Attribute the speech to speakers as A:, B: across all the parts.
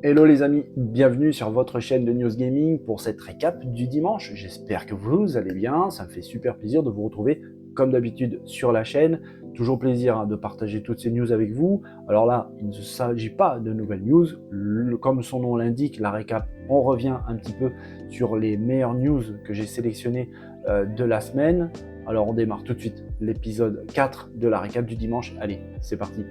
A: Hello les amis, bienvenue sur votre chaîne de News Gaming pour cette récap du dimanche. J'espère que vous allez bien, ça me fait super plaisir de vous retrouver comme d'habitude sur la chaîne. Toujours plaisir de partager toutes ces news avec vous. Alors là, il ne s'agit pas de nouvelles news, comme son nom l'indique, la récap, on revient un petit peu sur les meilleures news que j'ai sélectionnées de la semaine. Alors on démarre tout de suite l'épisode 4 de la récap du dimanche. Allez, c'est parti.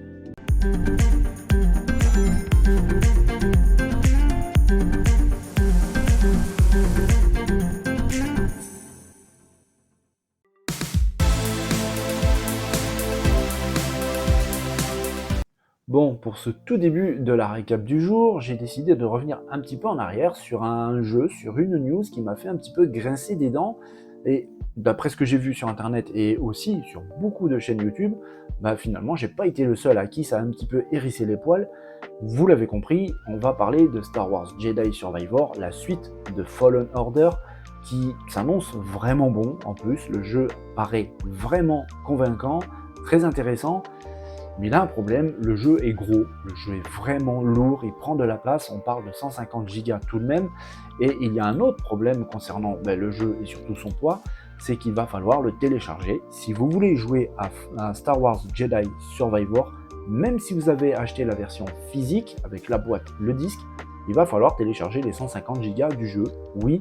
A: Bon, pour ce tout début de la récap du jour, j'ai décidé de revenir un petit peu en arrière sur un jeu, sur une news qui m'a fait un petit peu grincer des dents. Et d'après ce que j'ai vu sur internet et aussi sur beaucoup de chaînes YouTube, finalement, j'ai pas été le seul à qui ça a un petit peu hérissé les poils. Vous l'avez compris, on va parler de Star Wars Jedi Survivor, la suite de Fallen Order, qui s'annonce vraiment bon. En plus, le jeu paraît vraiment convaincant, très intéressant. Mais là, un problème, le jeu est gros, le jeu est vraiment lourd, il prend de la place, on parle de 150 Go tout de même. Et il y a un autre problème concernant le jeu et surtout son poids, c'est qu'il va falloir le télécharger. Si vous voulez jouer à Star Wars Jedi Survivor, même si vous avez acheté la version physique, avec la boîte, le disque, il va falloir télécharger les 150 Go du jeu. Oui,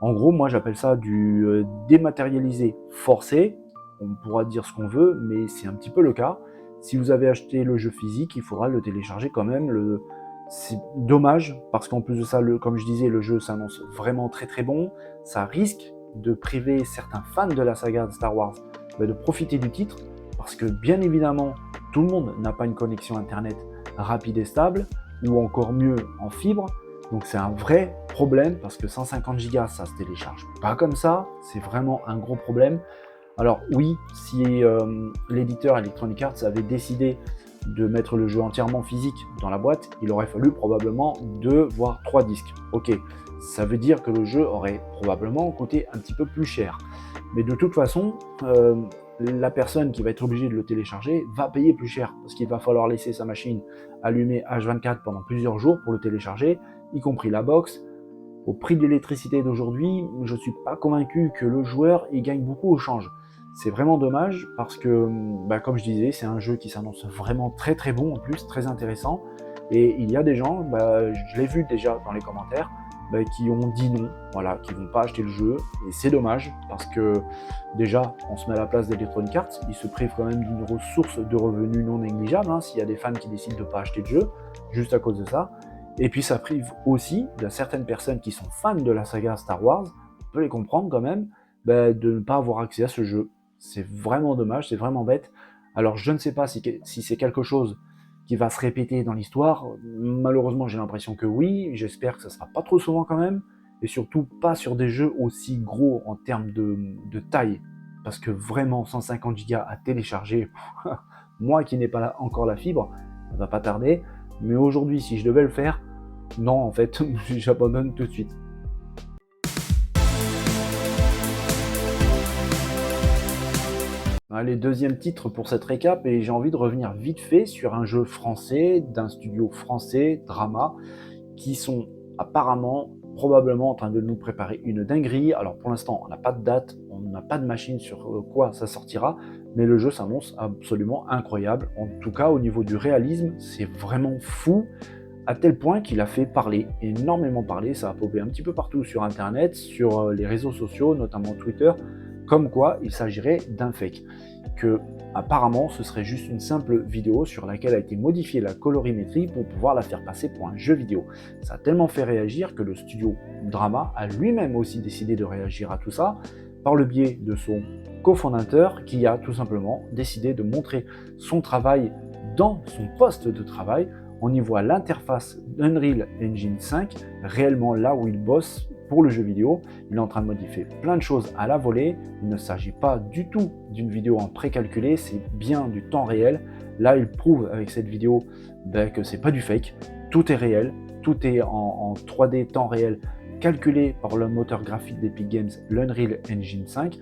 A: en gros, moi j'appelle ça du dématérialisé forcé. On pourra dire ce qu'on veut, mais c'est un petit peu le cas. Si vous avez acheté le jeu physique, il faudra le télécharger quand même. C'est dommage, parce qu'en plus de ça, comme je disais, le jeu s'annonce vraiment très très bon. Ça risque de priver certains fans de la saga de Star Wars de profiter du titre, parce que bien évidemment, tout le monde n'a pas une connexion internet rapide et stable, ou encore mieux en fibre. Donc c'est un vrai problème, parce que 150 Go, ça se télécharge pas comme ça, c'est vraiment un gros problème. Alors oui, si l'éditeur Electronic Arts avait décidé de mettre le jeu entièrement physique dans la boîte, il aurait fallu probablement 2 voire 3 disques. Ok, ça veut dire que le jeu aurait probablement coûté un petit peu plus cher. Mais de toute façon, la personne qui va être obligée de le télécharger va payer plus cher, parce qu'il va falloir laisser sa machine allumée H24 pendant plusieurs jours pour le télécharger, y compris la box. Au prix de l'électricité d'aujourd'hui, je ne suis pas convaincu que le joueur y gagne beaucoup au change. C'est vraiment dommage parce que, comme je disais, c'est un jeu qui s'annonce vraiment très très bon en plus, très intéressant. Et il y a des gens, je l'ai vu déjà dans les commentaires, qui ont dit non, voilà, qui ne vont pas acheter le jeu. Et c'est dommage parce que déjà, on se met à la place d'Electronic Arts, ils se privent quand même d'une ressource de revenus non négligeable, s'il y a des fans qui décident de ne pas acheter le jeu, juste à cause de ça. Et puis ça prive aussi de certaines personnes qui sont fans de la saga Star Wars, on peut les comprendre quand même, de ne pas avoir accès à ce jeu. C'est vraiment dommage, c'est vraiment bête. Alors je ne sais pas si c'est quelque chose qui va se répéter dans l'histoire. Malheureusement j'ai l'impression que oui, j'espère que ça ne sera pas trop souvent quand même, et surtout pas sur des jeux aussi gros en termes de taille, parce que vraiment 150 Go à télécharger, moi qui n'ai pas encore la fibre, ça va pas tarder, mais aujourd'hui si je devais le faire, non en fait, j'abandonne tout de suite. Allez, deuxième titre pour cette récap, et j'ai envie de revenir vite fait sur un jeu français, d'un studio français, Drama, qui sont apparemment, probablement en train de nous préparer une dinguerie. Alors pour l'instant, on n'a pas de date, on n'a pas de machine sur quoi ça sortira, mais le jeu s'annonce absolument incroyable. En tout cas, au niveau du réalisme, c'est vraiment fou, à tel point qu'il a fait parler, énormément parler. Ça a popé un petit peu partout sur internet, sur les réseaux sociaux, notamment Twitter, comme quoi il s'agirait d'un fake, que apparemment ce serait juste une simple vidéo sur laquelle a été modifiée la colorimétrie pour pouvoir la faire passer pour un jeu vidéo. Ça a tellement fait réagir que le studio Drama a lui-même aussi décidé de réagir à tout ça par le biais de son cofondateur, qui a tout simplement décidé de montrer son travail dans son poste de travail. On y voit l'interface d'Unreal Engine 5, réellement là où il bosse pour le jeu vidéo. Il est en train de modifier plein de choses à la volée. Il ne s'agit pas du tout d'une vidéo en précalculé, c'est bien du temps réel. Là, il prouve avec cette vidéo que c'est pas du fake, tout est réel, tout est en 3D temps réel calculé par le moteur graphique d'Epic Games, l'Unreal Engine 5.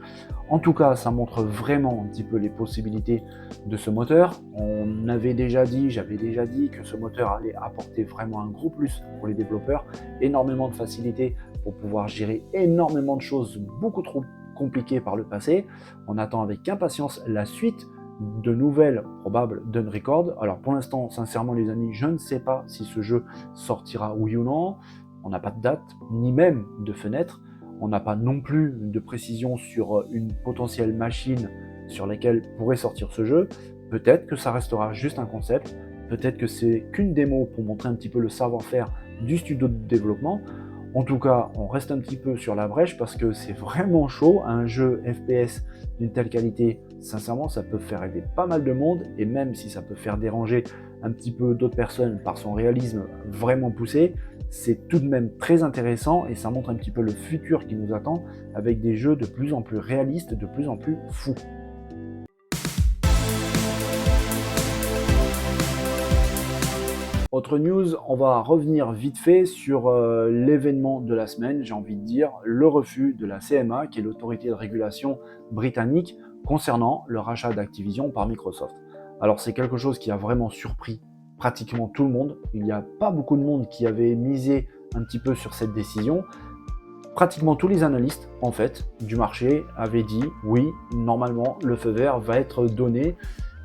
A: En tout cas, ça montre vraiment un petit peu les possibilités de ce moteur. J'avais déjà dit que ce moteur allait apporter vraiment un gros plus pour les développeurs, énormément de facilité pour pouvoir gérer énormément de choses beaucoup trop compliquées par le passé. On attend avec impatience la suite de nouvelles probables d'Unrecord. Alors pour l'instant, sincèrement les amis, je ne sais pas si ce jeu sortira oui ou non. On n'a pas de date, ni même de fenêtre. On n'a pas non plus de précision sur une potentielle machine sur laquelle pourrait sortir ce jeu. Peut-être que ça restera juste un concept. Peut-être que c'est qu'une démo pour montrer un petit peu le savoir-faire du studio de développement. En tout cas, on reste un petit peu sur la brèche parce que c'est vraiment chaud. Un jeu FPS d'une telle qualité, sincèrement, ça peut faire aider pas mal de monde. Et même si ça peut faire déranger un petit peu d'autres personnes par son réalisme vraiment poussé, c'est tout de même très intéressant et ça montre un petit peu le futur qui nous attend avec des jeux de plus en plus réalistes, de plus en plus fous. Autre news, on va revenir vite fait sur l'événement de la semaine, j'ai envie de dire, le refus de la CMA, qui est l'autorité de régulation britannique, concernant le rachat d'Activision par Microsoft. Alors c'est quelque chose qui a vraiment surpris pratiquement tout le monde. Il n'y a pas beaucoup de monde qui avait misé un petit peu sur cette décision. Pratiquement tous les analystes, en fait, du marché avaient dit oui, normalement, le feu vert va être donné.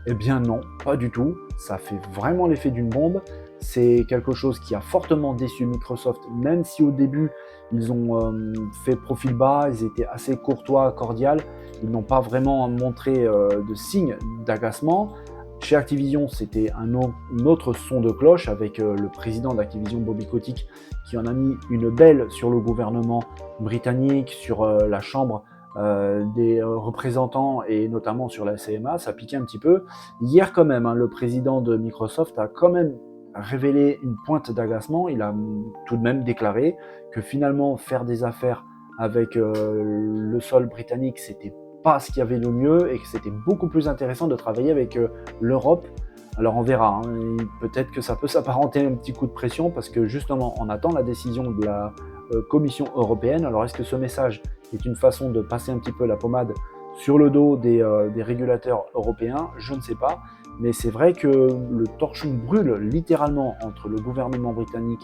A: Eh bien non, pas du tout. Ça fait vraiment l'effet d'une bombe. C'est quelque chose qui a fortement déçu Microsoft, même si au début, ils ont fait profil bas, ils étaient assez courtois, cordiaux. Ils n'ont pas vraiment montré de signes d'agacement. Chez Activision, c'était un autre son de cloche avec le président d'Activision, Bobby Kotick, qui en a mis une belle sur le gouvernement britannique, sur la Chambre des représentants et notamment sur la CMA. Ça piquait un petit peu. Hier quand même, le président de Microsoft a quand même révélé une pointe d'agacement. Il a tout de même déclaré que finalement faire des affaires avec le sol britannique, c'était pas ce qu'il y avait de mieux et que c'était beaucoup plus intéressant de travailler avec l'Europe. Alors on verra, peut-être que ça peut s'apparenter à un petit coup de pression parce que justement on attend la décision de la Commission européenne. Alors est-ce que ce message est une façon de passer un petit peu la pommade sur le dos des régulateurs européens? Je ne sais pas, mais c'est vrai que le torchon brûle littéralement entre le gouvernement britannique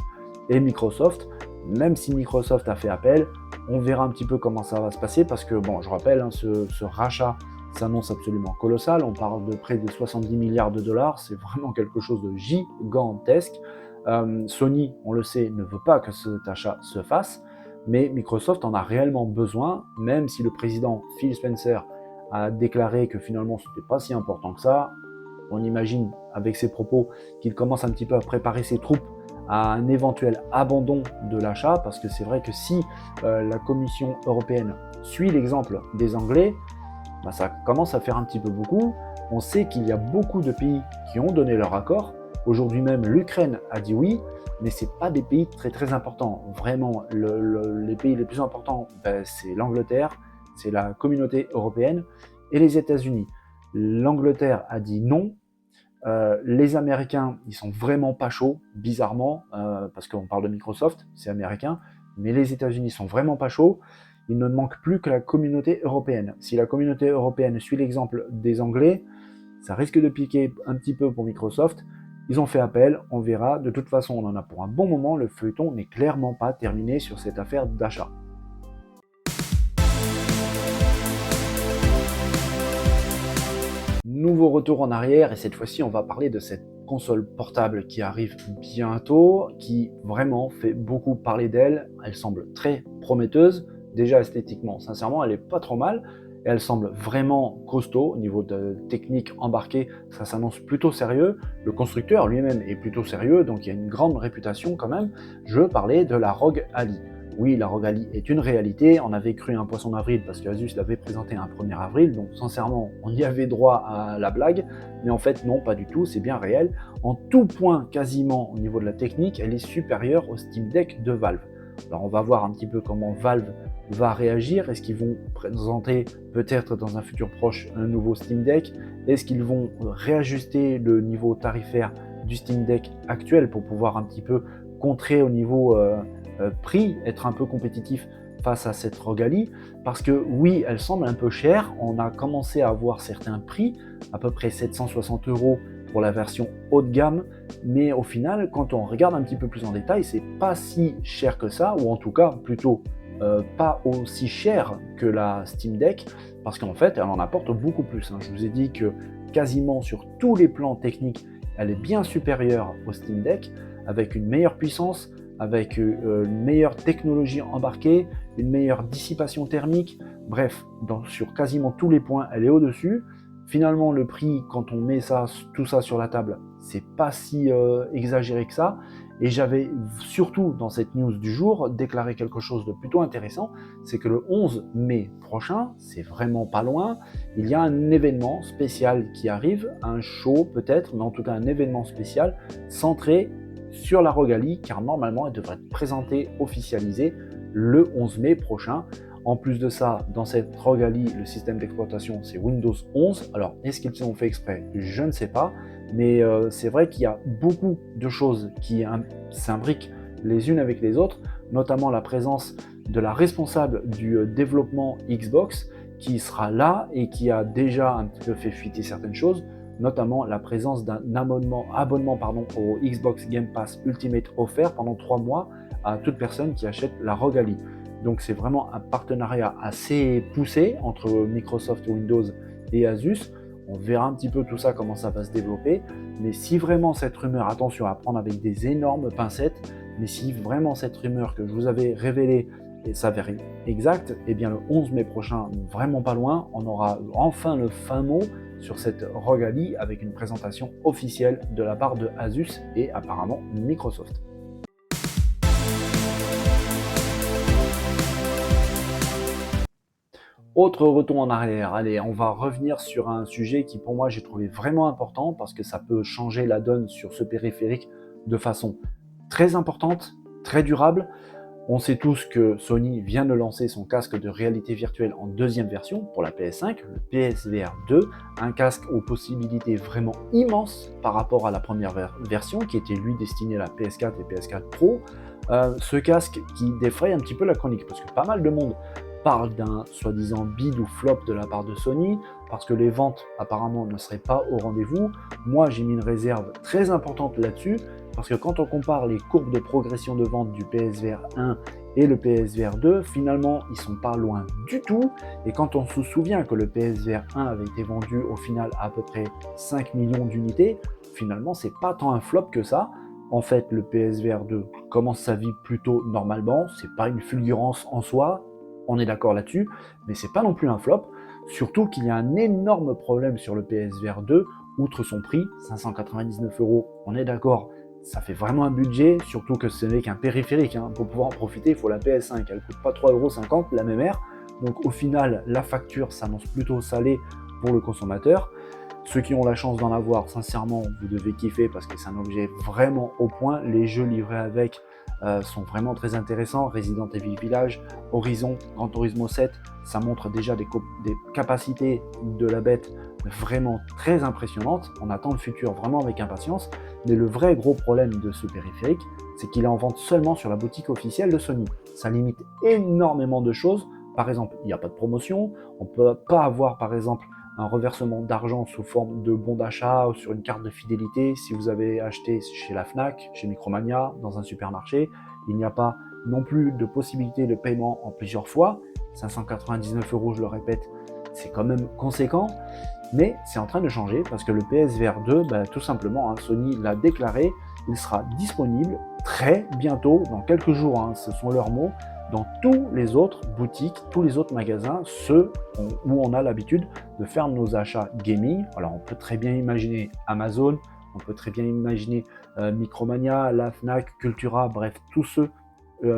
A: et Microsoft. Même si Microsoft a fait appel, on verra un petit peu comment ça va se passer parce que, bon, je rappelle, ce rachat s'annonce absolument colossal. On parle de près de 70 milliards de dollars. C'est vraiment quelque chose de gigantesque. Sony, on le sait, ne veut pas que cet achat se fasse, mais Microsoft en a réellement besoin, même si le président Phil Spencer a déclaré que finalement ce n'était pas si important que ça. On imagine avec ses propos qu'il commence un petit peu à préparer ses troupes à un éventuel abandon de l'achat, parce que c'est vrai que si la Commission européenne suit l'exemple des Anglais, bah, ça commence à faire un petit peu beaucoup. On sait qu'il y a beaucoup de pays qui ont donné leur accord. Aujourd'hui même, l'Ukraine a dit oui, mais ce n'est pas des pays très très importants. Vraiment, les pays les plus importants, c'est l'Angleterre, c'est la communauté européenne et les États-Unis. L'Angleterre a dit non. Les Américains, ils sont vraiment pas chauds, bizarrement, parce qu'on parle de Microsoft, c'est américain, mais les États-Unis sont vraiment pas chauds. Il ne manque plus que la communauté européenne. Si la communauté européenne suit l'exemple des Anglais, ça risque de piquer un petit peu pour Microsoft. Ils ont fait appel, on verra. De toute façon, on en a pour un bon moment. Le feuilleton n'est clairement pas terminé sur cette affaire d'achat. Nouveau retour en arrière et cette fois-ci on va parler de cette console portable qui arrive bientôt, qui vraiment fait beaucoup parler d'elle. Elle semble très prometteuse, déjà esthétiquement, sincèrement elle est pas trop mal, et elle semble vraiment costaud au niveau de technique embarquée, ça s'annonce plutôt sérieux. Le constructeur lui-même est plutôt sérieux, donc il y a une grande réputation quand même. Je parlais de la ROG Ally. Oui, la ROG Ally est une réalité, on avait cru un poisson d'avril parce qu'Asus l'avait présenté un 1er avril, donc sincèrement, on y avait droit à la blague, mais en fait non, pas du tout, c'est bien réel. En tout point, quasiment, au niveau de la technique, elle est supérieure au Steam Deck de Valve. Alors on va voir un petit peu comment Valve va réagir. Est-ce qu'ils vont présenter peut-être dans un futur proche un nouveau Steam Deck? Est-ce qu'ils vont réajuster le niveau tarifaire du Steam Deck actuel pour pouvoir un petit peu contrer au niveau prix, être un peu compétitif face à cette ROG Ally, parce que oui, elle semble un peu chère. On a commencé à voir certains prix, à peu près 760 € pour la version haut de gamme, mais au final, quand on regarde un petit peu plus en détail, c'est pas si cher que ça, ou en tout cas plutôt pas aussi cher que la Steam Deck, parce qu'en fait, elle en apporte beaucoup plus. Je vous ai dit que quasiment sur tous les plans techniques, elle est bien supérieure au Steam Deck, avec une meilleure puissance, avec une meilleure technologie embarquée, une meilleure dissipation thermique, bref, sur quasiment tous les points, elle est au-dessus. Finalement, le prix, quand on met tout ça sur la table, c'est pas si exagéré que ça. Et j'avais surtout, dans cette news du jour, déclaré quelque chose de plutôt intéressant, c'est que le 11 mai prochain, c'est vraiment pas loin, il y a un événement spécial qui arrive, un show peut-être, mais en tout cas un événement spécial centré sur la ROG Ally, car normalement elle devrait être présentée, officialisée le 11 mai prochain. En plus de ça, dans cette ROG Ally, le système d'exploitation c'est Windows 11. Alors, est-ce qu'ils ont fait exprès? Je ne sais pas, mais c'est vrai qu'il y a beaucoup de choses qui s'imbriquent les unes avec les autres, notamment la présence de la responsable du développement Xbox qui sera là et qui a déjà un petit peu fait fuiter certaines choses, notamment la présence d'un abonnement au Xbox Game Pass Ultimate offert pendant 3 mois à toute personne qui achète la ROG Ally. Donc c'est vraiment un partenariat assez poussé entre Microsoft Windows et Asus. On verra un petit peu tout ça, comment ça va se développer. Mais si vraiment cette rumeur, attention à prendre avec des énormes pincettes, mais si vraiment cette rumeur que je vous avais révélée s'avère exacte, eh bien le 11 mai prochain, vraiment pas loin, on aura enfin le fin mot sur cette ROG Ally avec une présentation officielle de la part de Asus et apparemment Microsoft. Autre retour en arrière, allez, on va revenir sur un sujet qui pour moi j'ai trouvé vraiment important parce que ça peut changer la donne sur ce périphérique de façon très importante, très durable. On sait tous que Sony vient de lancer son casque de réalité virtuelle en deuxième version pour la PS5, le PSVR 2, un casque aux possibilités vraiment immenses par rapport à la première version qui était lui destiné à la PS4 et PS4 Pro. Ce casque qui défraye un petit peu la chronique parce que pas mal de monde parle d'un soi-disant bid ou flop de la part de Sony parce que les ventes apparemment ne seraient pas au rendez-vous. Moi j'ai mis une réserve très importante là-dessus parce que quand on compare les courbes de progression de vente du PSVR 1 et le PSVR 2, finalement ils sont pas loin du tout. Et quand on se souvient que le PSVR 1 avait été vendu au final à peu près 5 millions d'unités, finalement c'est pas tant un flop que ça. En fait, le PSVR 2 commence sa vie plutôt normalement, c'est pas une fulgurance en soi, on est d'accord là-dessus, mais c'est pas non plus un flop, surtout qu'il y a un énorme problème sur le PSVR 2, outre son prix, 599 €, on est d'accord, ça fait vraiment un budget, surtout que ce n'est qu'un périphérique, pour pouvoir en profiter, il faut la PS5, elle coûte pas 3,50 €, la même aire, donc au final, la facture s'annonce plutôt salée pour le consommateur. Ceux qui ont la chance d'en avoir, sincèrement, vous devez kiffer parce que c'est un objet vraiment au point. Les jeux livrés avec sont vraiment très intéressants. Resident Evil Village, Horizon, Gran Turismo 7, ça montre déjà des capacités de la bête vraiment très impressionnantes. On attend le futur vraiment avec impatience. Mais le vrai gros problème de ce périphérique, c'est qu'il est en vente seulement sur la boutique officielle de Sony. Ça limite énormément de choses. Par exemple, il n'y a pas de promotion. On ne peut pas avoir, par exemple, un reversement d'argent sous forme de bon d'achat ou sur une carte de fidélité si vous avez acheté chez la Fnac, chez Micromania, dans un supermarché. Il n'y a pas non plus de possibilité de paiement en plusieurs fois. 599 €, je le répète, c'est quand même conséquent. Mais c'est en train de changer parce que le PSVR 2, tout simplement, Sony l'a déclaré, il sera disponible très bientôt, dans quelques jours, ce sont leurs mots, dans tous les autres boutiques, tous les autres magasins, ceux où on a l'habitude de faire nos achats gaming. Alors on peut très bien imaginer Amazon, on peut très bien imaginer Micromania, la Fnac, Cultura, bref, tous ceux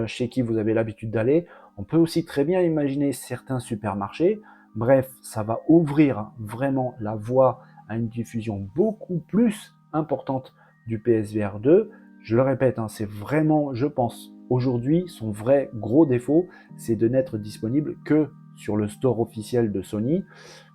A: chez qui vous avez l'habitude d'aller. On peut aussi très bien imaginer certains supermarchés. Bref, ça va ouvrir vraiment la voie à une diffusion beaucoup plus importante du PSVR 2. Je le répète, c'est vraiment, je pense, aujourd'hui, son vrai gros défaut, c'est de n'être disponible que sur le store officiel de Sony.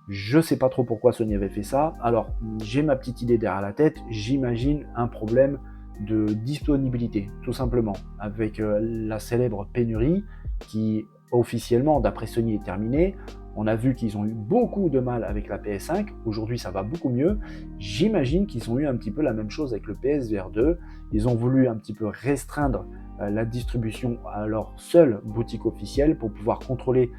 A: Je sais pas trop pourquoi Sony avait fait ça. Alors, j'ai ma petite idée derrière la tête. J'imagine un problème de disponibilité, tout simplement, avec la célèbre pénurie qui officiellement, d'après Sony, est terminée. On a vu qu'ils ont eu beaucoup de mal avec la PS5, aujourd'hui ça va beaucoup mieux. J'imagine qu'ils ont eu un petit peu la même chose avec le PSVR 2. Ils ont voulu un petit peu restreindre la distribution à leur seule boutique officielle pour pouvoir contrôler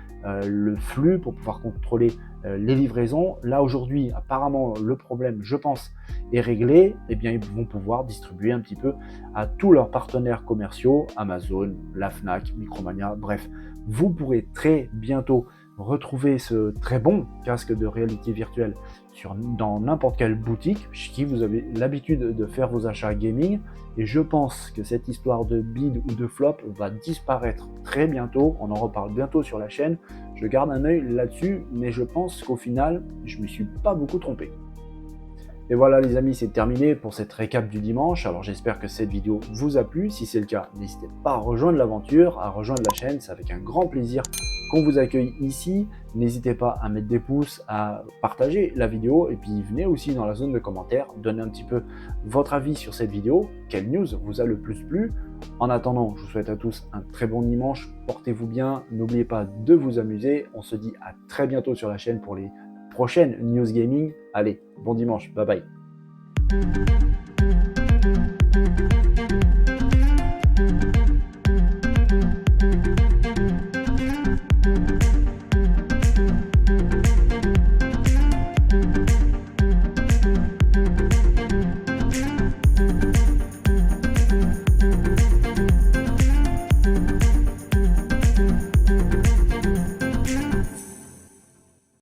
A: le flux, pour pouvoir contrôler les livraisons. Là aujourd'hui, apparemment, le problème, je pense, est réglé. Eh bien, ils vont pouvoir distribuer un petit peu à tous leurs partenaires commerciaux, Amazon, la Fnac, Micromania, bref. Vous pourrez très bientôt retrouver ce très bon casque de réalité virtuelle dans n'importe quelle boutique chez qui vous avez l'habitude de faire vos achats gaming. Et je pense que cette histoire de bid ou de flop va disparaître très bientôt. On en reparle bientôt sur la chaîne. Je garde un œil là-dessus, mais je pense qu'au final, je ne me suis pas beaucoup trompé. Et voilà les amis, c'est terminé pour cette récap du dimanche. Alors j'espère que cette vidéo vous a plu. Si c'est le cas, n'hésitez pas à rejoindre l'aventure, à rejoindre la chaîne. C'est avec un grand plaisir qu'on vous accueille ici. N'hésitez pas à mettre des pouces, à partager la vidéo. Et puis venez aussi dans la zone de commentaires, donner un petit peu votre avis sur cette vidéo. Quelle news vous a le plus plu? En attendant, je vous souhaite à tous un très bon dimanche. Portez-vous bien. N'oubliez pas de vous amuser. On se dit à très bientôt sur la chaîne pour les prochaines news gaming. Allez, bon dimanche, bye bye.